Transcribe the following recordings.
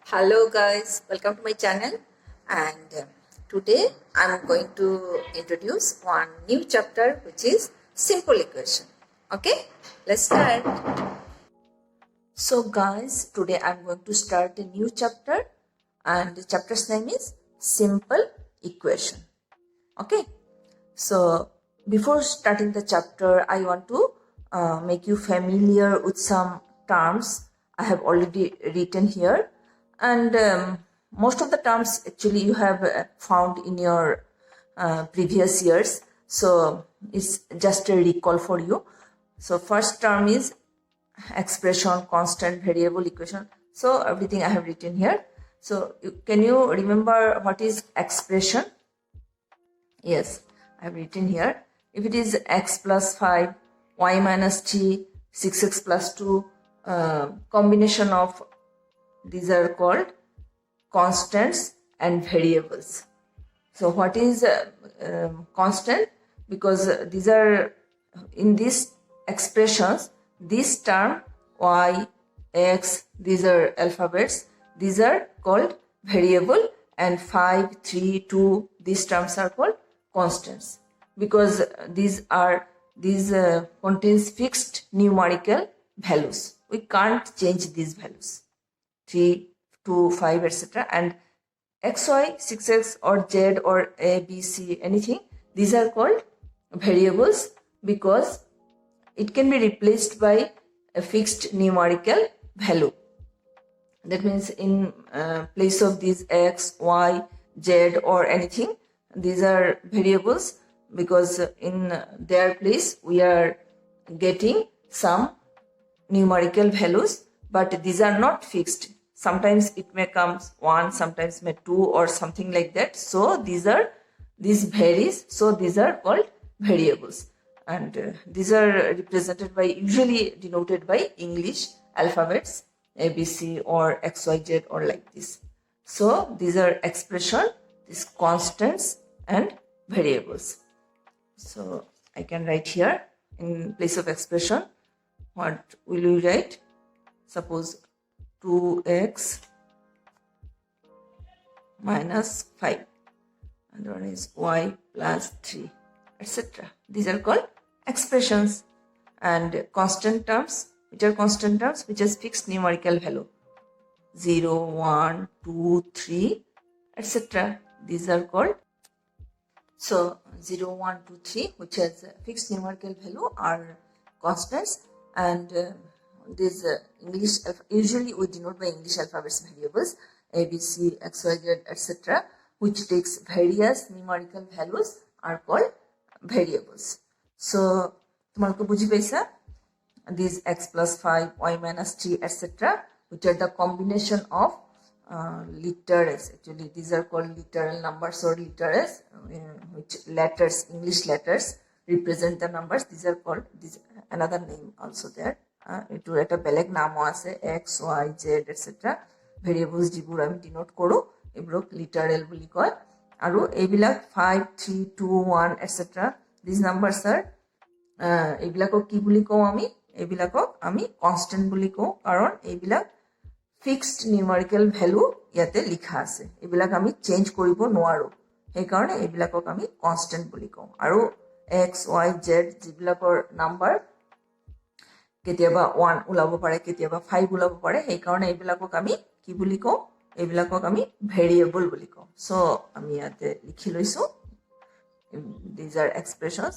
Hello guys, welcome to my channel, and today I'm going to introduce one new chapter which is simple equation. Okay, let's start. So guys, today I'm going to start a new chapter, and the chapter's name is simple equation. Okay, so before starting the chapter, I want to make you familiar with some terms I have already written here, and most of the terms actually you have found in your previous years, so it's just a recall for you. So first term is expression, constant, variable, equation. So everything I have written here. So can you remember what is expression? Yes, I have written here. If it is x plus 5, y minus 3, 6x plus 2, combination of these are called constants and variables. So what is constant? Because these are in these expressions, this term y, x, these are alphabets, these are called variable, and 5, 3, 2, these terms are called constants, because these contains fixed numerical values. We can't change these values, 3, 2, 5, etc. And x, y, 6x or z or a, b, c, anything, these are called variables because it can be replaced by a fixed numerical value. That means in place of these x, y, z or anything, these are variables because in their place we are getting some numerical values, but these are not fixed. Sometimes it may come 1, sometimes may 2 or something like that. So these varies. So these are called variables, and these are represented by, usually denoted by English alphabets A, B, C or X, Y, Z or like this. So these are expression, these constants and variables. So I can write here in place of expression. What will we write? Suppose 2x minus 5, and one is y plus 3, etc. These are called expressions. And constant terms, which are constant terms which has fixed numerical value, 0, 1, 2, 3, etc. These are called, so 0, 1, 2, 3, which has fixed numerical value, are constants. And these English, usually we denote by English alphabets variables A, B, C, X, Y, Z, etc., which takes various numerical values, are called variables. So তোমালোকে বুঝি পাইছা, these x plus 5, y minus 3, etc., which are the combination of letters. Actually these are called literal numbers or letters, which letters, English letters represent the numbers. These are called, this another name also there, এটো একটা বেলেগ নামও আছে, x, y, z, etc. Variables যিবোৰ আমি denote কৰোঁ এইবোৰক literal বুলি কয়। আৰু এইবিলাক 5, 3, 2, 1, etc. দিজ নাম্বাৰ্ছ আৰ, এইবিলাকক কি বুলি কওঁ আমি? এইবিলাকক আমি কনষ্টেণ্ট বুলি কওঁ, কাৰণ এইবিলাক ফিক্সড নিউমাৰিকেল ভেলু ইয়াতে লিখা আছে, এইবিলাক আমি চেঞ্জ কৰিব নোৱাৰোঁ, সেইকাৰণে এইবিলাকক আমি কনষ্টেণ্ট বুলি কওঁ। আৰু এক্স, ৱাই, জেড যিবিলাকৰ নাম্বাৰ কেতিয়াবা 1 ওলাব পাৰে, কেতিয়াবা 5 ওলাব পাৰে, সেইকাৰণে এইবিলাকক আমি কি বুলি কওঁ? এইবিলাকক আমি ভেৰিয়েবল বুলি কওঁ। চ' আমি ইয়াতে লিখি লৈছোঁ, these are expressions,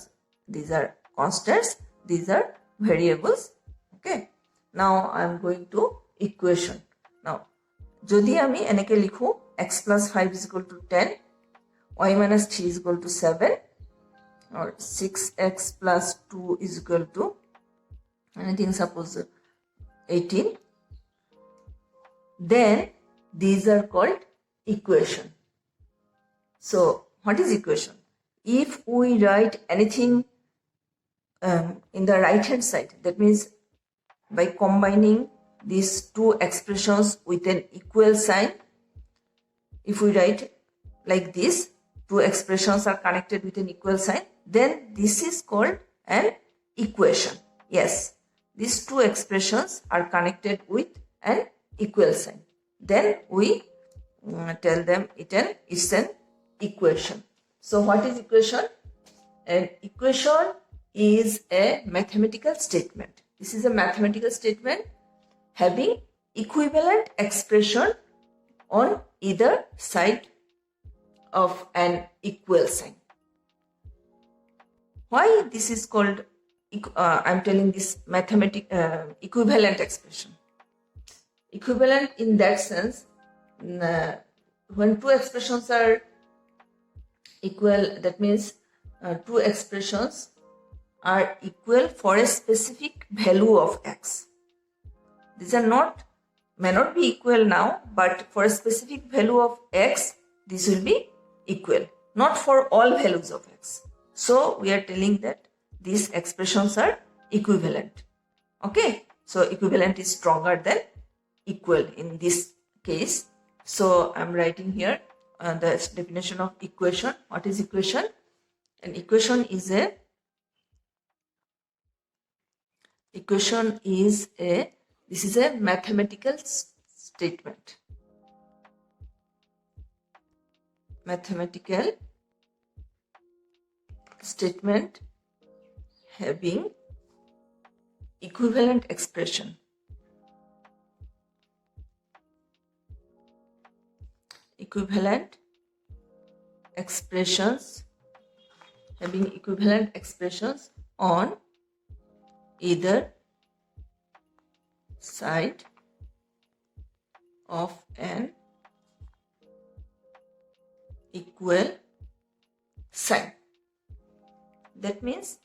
these are constants, these are variables. Okay, now I am going to equation. Now যদি আমি এনেকে লিখো x plus 5 is equal to 10, y minus 3 is equal to 7, or 6x plus 2 is equal to anything, suppose 18, then these are called equation. So what is equation? If we write anything in the right hand side, that means by combining these two expressions with an equal sign, if we write like this, two expressions are connected with an equal sign, then this is called an equation. Yes, these two expressions are connected with an equal sign. then we tell them it's an equation. So what is equation? An equation is a mathematical statement. This is a mathematical statement having equivalent expression on either side of an equal sign. Why this is called, I'm telling this equivalent expression. Equivalent in that sense, when two expressions are equal, that means two expressions are equal for a specific value of x. These are may not be equal now, but for a specific value of x, this will be equal, not for all values of x. So we are telling that these expressions are equivalent. Okay, so equivalent is stronger than equal in this case. So I'm writing here the definition of equation. What is equation? An equation is a this is a mathematical statement. Mathematical statement having equivalent expression. Equivalent expressions, having equivalent expressions on either side of an equal sign. That means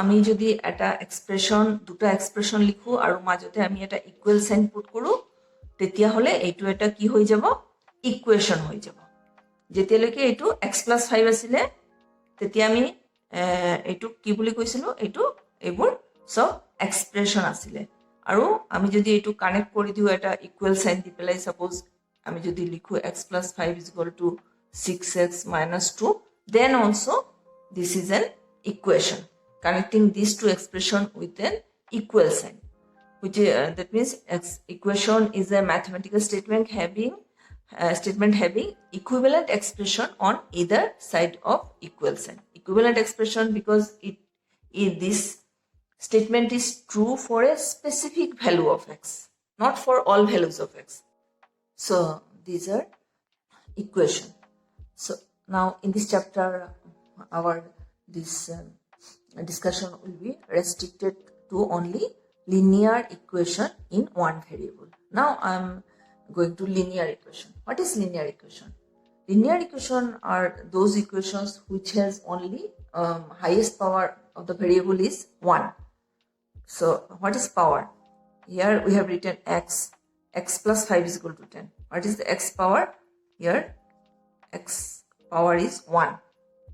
আমি যদি এটা expression দুটা expression লিখো আৰু মাজতে আমি এটা equal sign put কৰো তেতিয়া হলে এইটো এটা কি হৈ যাব ইকুৱেশন হৈ যাব যেতিয়ালৈকে এইটো x+5 আছিল তেতিয়া আমি এইটো কি বুলি কৈছিলো এইটো এইবোৰ সব এক্সপ্ৰেশন আছিল আৰু আমি যদি এইটো কানেক্ট কৰি দিও এটা ইকুৱেল সাইন দি পেলাই সাপোজ আমি যদি লিখো x+5 = 6x - 2 then also this is an equation connecting these two expressions with an equal sign, which that means equation is a mathematical statement having equivalent expression on either side of equal sign. Equivalent expression because this statement is true for a specific value of x, not for all values of x. So these are equation. So now in this chapter our discussion will be restricted to only linear equation in one variable. Now I am going to linear equation. What is linear equation? Linear equation are those equations which has only highest power of the variable is 1. So what is power? Here we have written x+5 is equal to 10. What is the x power? Here x power is 1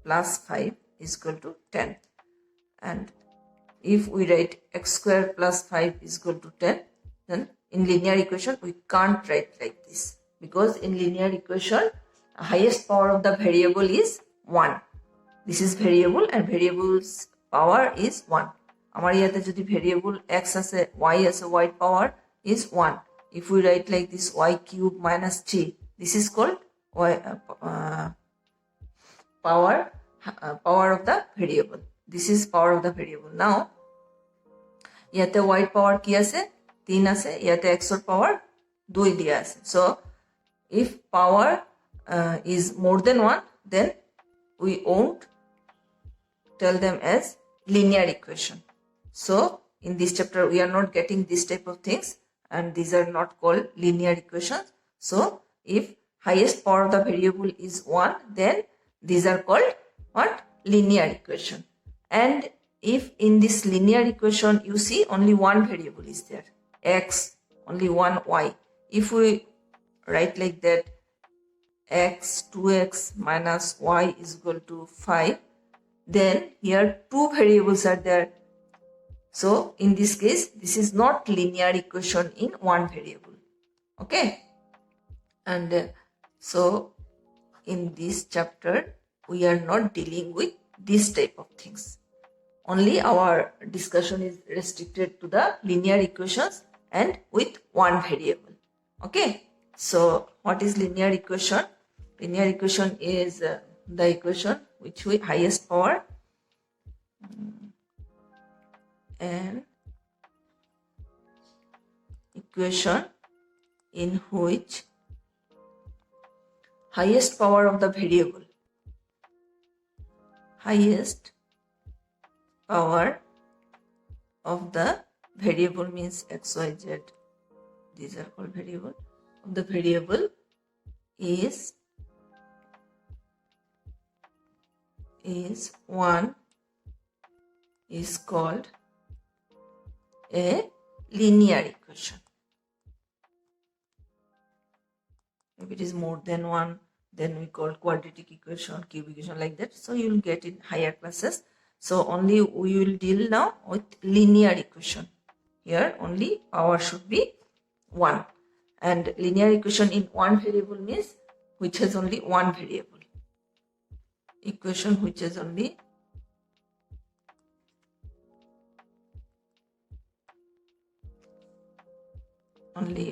plus 5 is equal to 10. And if we write x square plus 5 is equal to 10, then in linear equation we can't write like this, because in linear equation highest power of the variable is 1. This is variable and variable's power is 1. Amar yate jodi variable x ase y ase, y power is 1. If we write like this y cube minus 3, this is called power of the variable. This is power of the variable. Now yate y power ki ase 3 ase, yate x or power 2 dia ase. So if power is more than 1, then we won't tell them as linear equation. So in this chapter we are not getting this type of things, and these are not called linear equations. So if highest power of the variable is 1, then these are called what? Linear equation. And if in this linear equation you see only one variable is there, x, only one y. If we write like that, x 2x minus y is equal to 5, then here two variables are there. So in this case, this is not linear equation in one variable. Okay. And so in this chapter, we are not dealing with this type of things. Only our discussion is restricted to the linear equations and with one variable. Okay, so what is linear equation? Linear equation is the equation which with highest power and equation in which highest power of the variable, highest power of the variable means x, y, z, these are called variable, of the variable is 1 is called a linear equation. If it is more than 1, then we call quadratic equation, cube equation, like that. So you will get in higher classes. So only we will deal now with linear equation. Here only power should be 1. And linear equation in one variable means which has only one variable. Equation which has only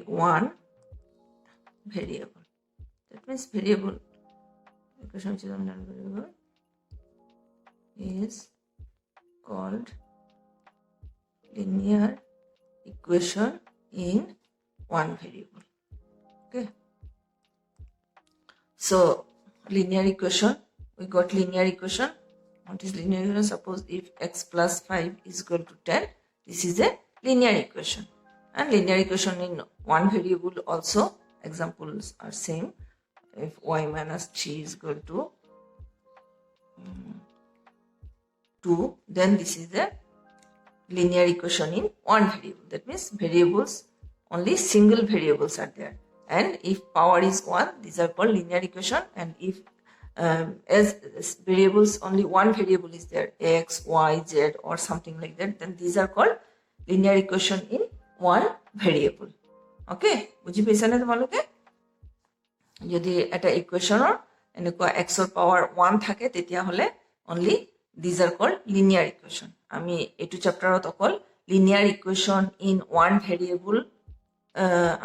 one variable. That means variable equation which is only one variable is called linear equation in one variable. Okay. So linear equation, we got linear equation. What is linear equation? Suppose if x plus 5 is equal to 10, this is a linear equation. And linear equation in one variable also, examples are same. If y minus 3 is equal to 2, then this is a linear equation in one variable. That means variables, only single variables are there. And if power is 1, these are called linear equation. And if as variables, only one variable is there, x, y, z or something like that, then these are called linear equation in one variable. Okay, বুঝি পাইছা না তোমালোকে? যদি এটা ইকুৱেশ্যনৰ এনেকুৱা x ৰ power 1 থাকে তেতিয়া হলে only these are called linear equation. আমি এটু চ্যাপ্টাৰত অকল linear equation in one variable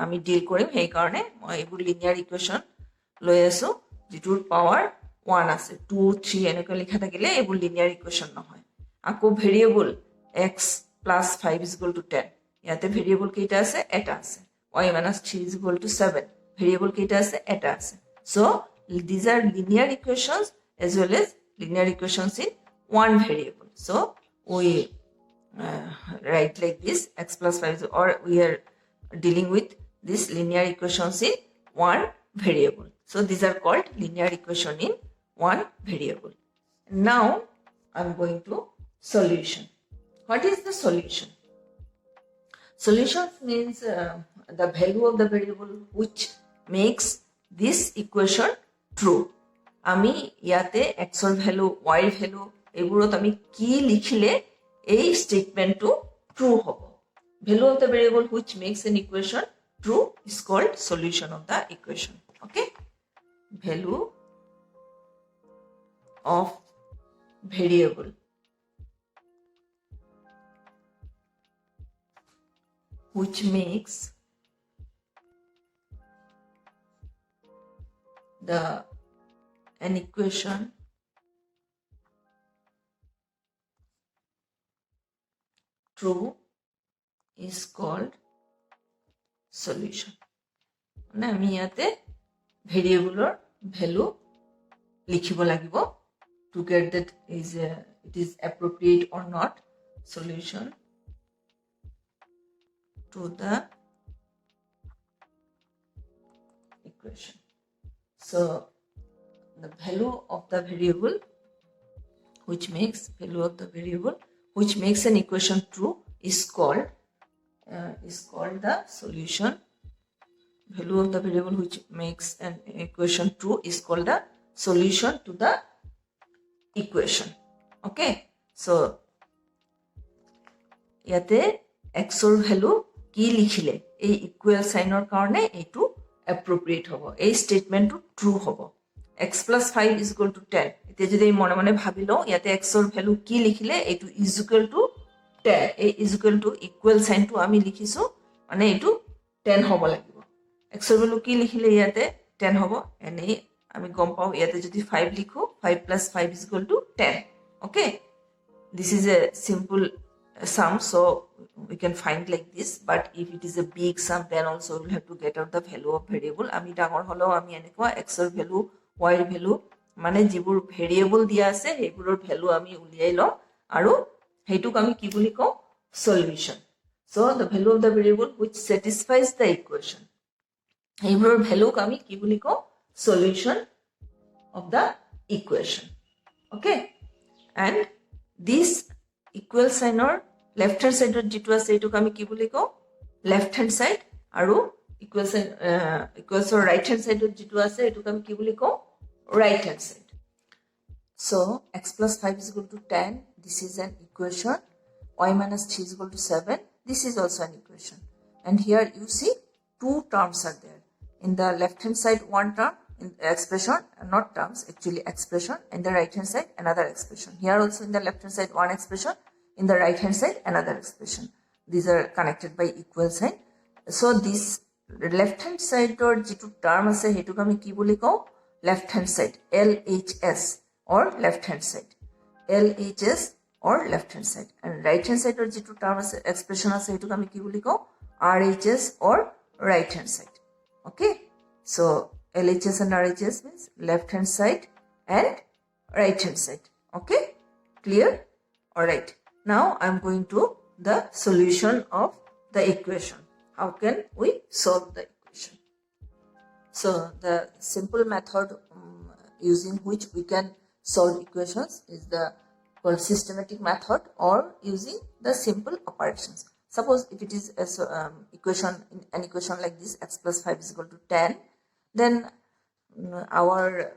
আমি ডিল কৰিম, সেই কাৰণে মই এইবোৰ linear equation লৈ আছো যিটোৰ পাৱাৰ 1 আছে। 2 3 এনেকৈ লিখা থাকিলে এইবোৰ linear equation নহয়। আকৌ variable x plus 5 is equal to 10, ইয়াতে ভেৰিয়েবল কেইটা আছে? এটা আছে। y minus 3 is equal to 7, variable কেইটা আছে? এটা আছে। So these are linear equations as well as linear equations in one variable. So we write like this, x plus 5, or we are dealing with this linear equations in one variable. So these are called linear equation in one variable. Now I'm going to solution. What is the solution? Solution means the value of the variable which makes this equation true. আমি ইয়াতে x ৰ value, y ৰ value এইবোৰত আমি কি লিখিলে এই স্টেটমেন্টটো true হ'ব। Value of the variable which makes an equation true is called solution of the equation. Okay? Value of variable which makes an equation true is called solution. মানে আমি ইয়াতে ভেৰিয়েবলৰ ভ্যালু লিখিব লাগিব to get that it is appropriate or not. Solution to the equation. So the value of the variable which makes an equation true is called the solution. Value of the variable which makes an equation true is called the solution to the equation. Okay, so ইয়াতে x ৰ value কি লিখিলে এই equal সাইনৰ কাৰণে এইটো appropriate হ'ব, এই স্টেটমেন্টটো true হ'ব। x plus 5 is equal to 10, এতিয়া যদি মনে মনে ভাবি লওঁ ইয়াতে x ৰ ভ্যালু কি লিখিলে এইটো is equal to 10, এই is equal to ইকুৱেল সাইনটো আমি লিখিছো মানে এইটো 10 হ'ব লাগিব। x এর ভ্যালু কি লিখিলে ইয়াতে 10 হবো and এই আমি গম পাও ইয়াতে যদি 5 লিখো 5 plus 5 is equal to 10. Okay, this is a simple sum, so we can find like this, but if it is a big sum then also we will have to get out the value of variable. আমি ডাঙৰ হলো আমি এনেকুৱা x এর value y এর value মানে যিবোৰ variable দিয়া আছে সেইবোৰৰ ভ্যালু আমি উলিয়াই লওঁ আৰু হেইটুক আমি কি বুলি কওঁ solution. So the value of the variable which satisfies the equation, এইবোৰৰ ভ্যালুক আমি কি বুলি কওঁ solution of the equation. Okay, and this equal sign or left hand side or jitu ase etuk ami ki boli ko left hand side aru equal sign equals or right hand side or jitu ase etuk ami ki boli ko right hand side. So x plus 5 is equal to 10. This is an equation. Y minus 3 is equal to 7. This is also an equation. And here you see two terms are there. In the left hand side one term in expression, not terms, actually expression. In the right hand side another expression. Here also in the left hand side one expression, in the right hand side another expression. These are connected by equal sign. So this left hand side or jitu term ase hetuk ami ki boli kau left hand side, LHS or left hand side, LHS or left hand side. And right hand side or jitu term ase expression ase hetuk ami ki boli kau RHS or right hand side. Okay, so LHS and RHS means left hand side and right hand side. Okay, clear? All right, now I'm going to the solution of the equation. How can we solve the equation? So the simple method using which we can solve equations is the called systematic method or using the simple operations. Suppose if it is an equation like this, x plus 5 is equal to 10, then our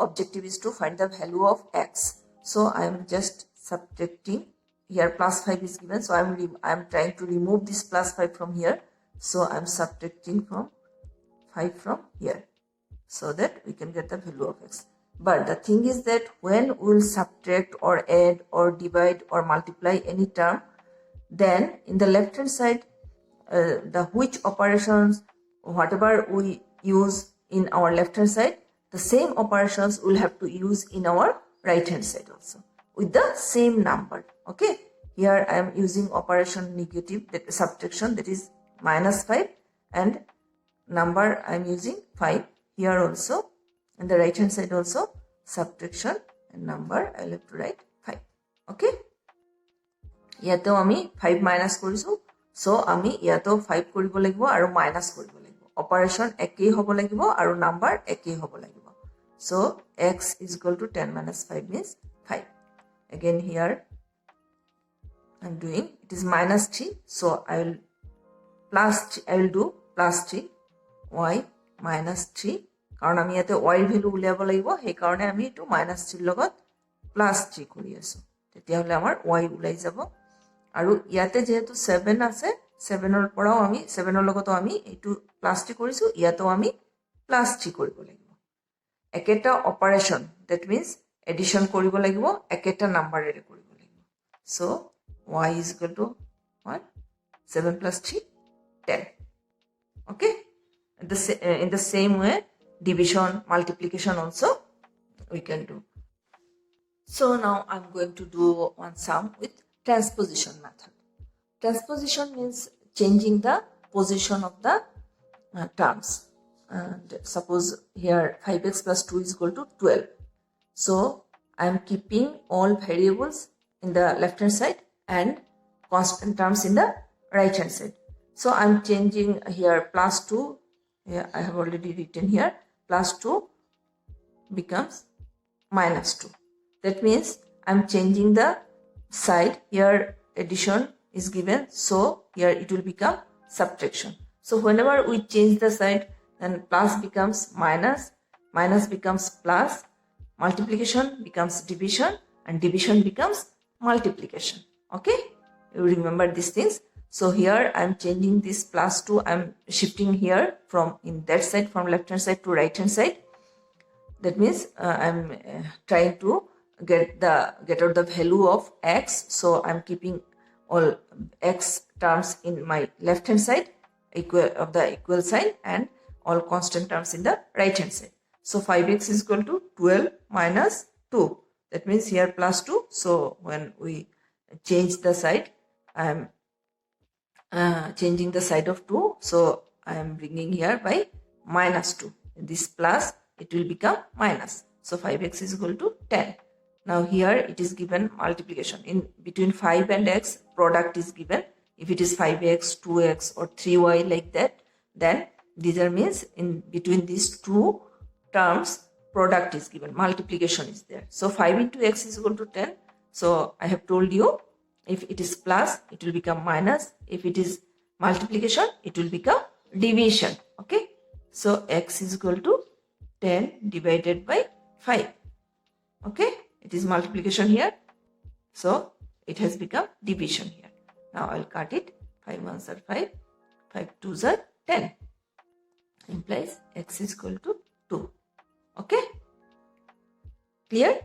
objective is to find the value of x. So I am just subtracting. Here plus 5 is given, so I am trying to remove this plus 5 from here. So I am subtracting from 5 from here so that we can get the value of x. But the thing is that when we will subtract or add or divide or multiply any term, then in the left hand side the which operations whatever we use in our left hand side, the same operations we'll have to use in our right hand side also with the same number. Okay, here I am using operation negative, that subtraction, that is minus 5, and number I am using 5. Here also in the right hand side also subtraction and number I will have to write 5. Okay, ইয়াতেও আমি 5 minus কৰিছো, so আমি ইয়াতেও 5 কৰিব লাগিব আৰু minus কৰিব লাগিব, অপাৰেশন একেই হ'ব লাগিব আৰু নাম্বাৰ একেই হ'ব লাগিব. So x is equal to 10 minus 5 means 5. Again here I am doing, it is minus 3, so I will do plus 3 y minus 3, কারণ আমি ইয়াতে y এর ভ্যালু উলিয়াব লাগিব, সেই কারণে আমি এটো minus 3 লগত plus 3 কৰি আছো, তেতিয়া হলে আমাৰ y উলাই যাব। আৰু ইয়াতে যেহেতু 7 আছে, 7 ৰ পৰাও আমি 7 ৰ লগতো আমি এটো plus 3 কৰিছো, ইয়াতেও আমি plus 3 কৰিব লাগিব। একেটা অপাৰেশন, that means addition কৰিব লাগিব, একেটা নাম্বাৰেৰে কৰিব লাগিব। So y is equal to what? 7 plus 3, 10. Okay, in the same way division, multiplication also we can do. So now I'm going to do one sum with transposition method. Transposition means changing the position of the terms. And suppose here 5x plus 2 is equal to 12. So I am keeping all variables in the left hand side and constant terms in the right hand side. So I am changing here plus 2, here I have already written here, plus 2 becomes minus 2. That means I am changing the side, here addition is given, so here it will become subtraction. So whenever we change the side, then plus becomes minus, minus becomes plus, multiplication becomes division, and division becomes multiplication. Okay, you remember these things. So here I am changing this plus 2, I am shifting here from in that side, from left hand side to right hand side. That means I am trying to get out the value of x. So I am keeping all x terms in my left hand side equal sign and all constant terms in the right hand side. So 5x is equal to 12 minus 2. That means here plus 2. So when we change the side, I am changing the side of 2. So I am bringing here by minus 2. This plus, it will become minus. So 5x is equal to 10. Now here it is given multiplication. In between 5 and x, product is given. If it is 5x, 2x or 3y like that, then these are means in between these two terms, product is given. Multiplication is there. So 5 into x is equal to 10. So I have told you, if it is plus, it will become minus. If it is multiplication, it will become division. Okay. So x is equal to 10 divided by 5. Okay. It is multiplication here. So it has become division here. Now I'll cut it. 5 ones are 5. 5 twos are 10. Implies x is equal to 2. Okay. Clear?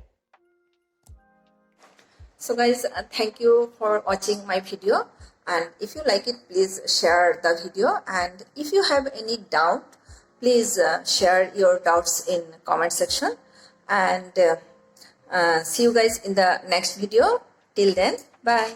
So guys, thank you for watching my video, and if you like it, please share the video, and if you have any doubt, please share your doubts in comment section, and see you guys in the next video. Till then, bye.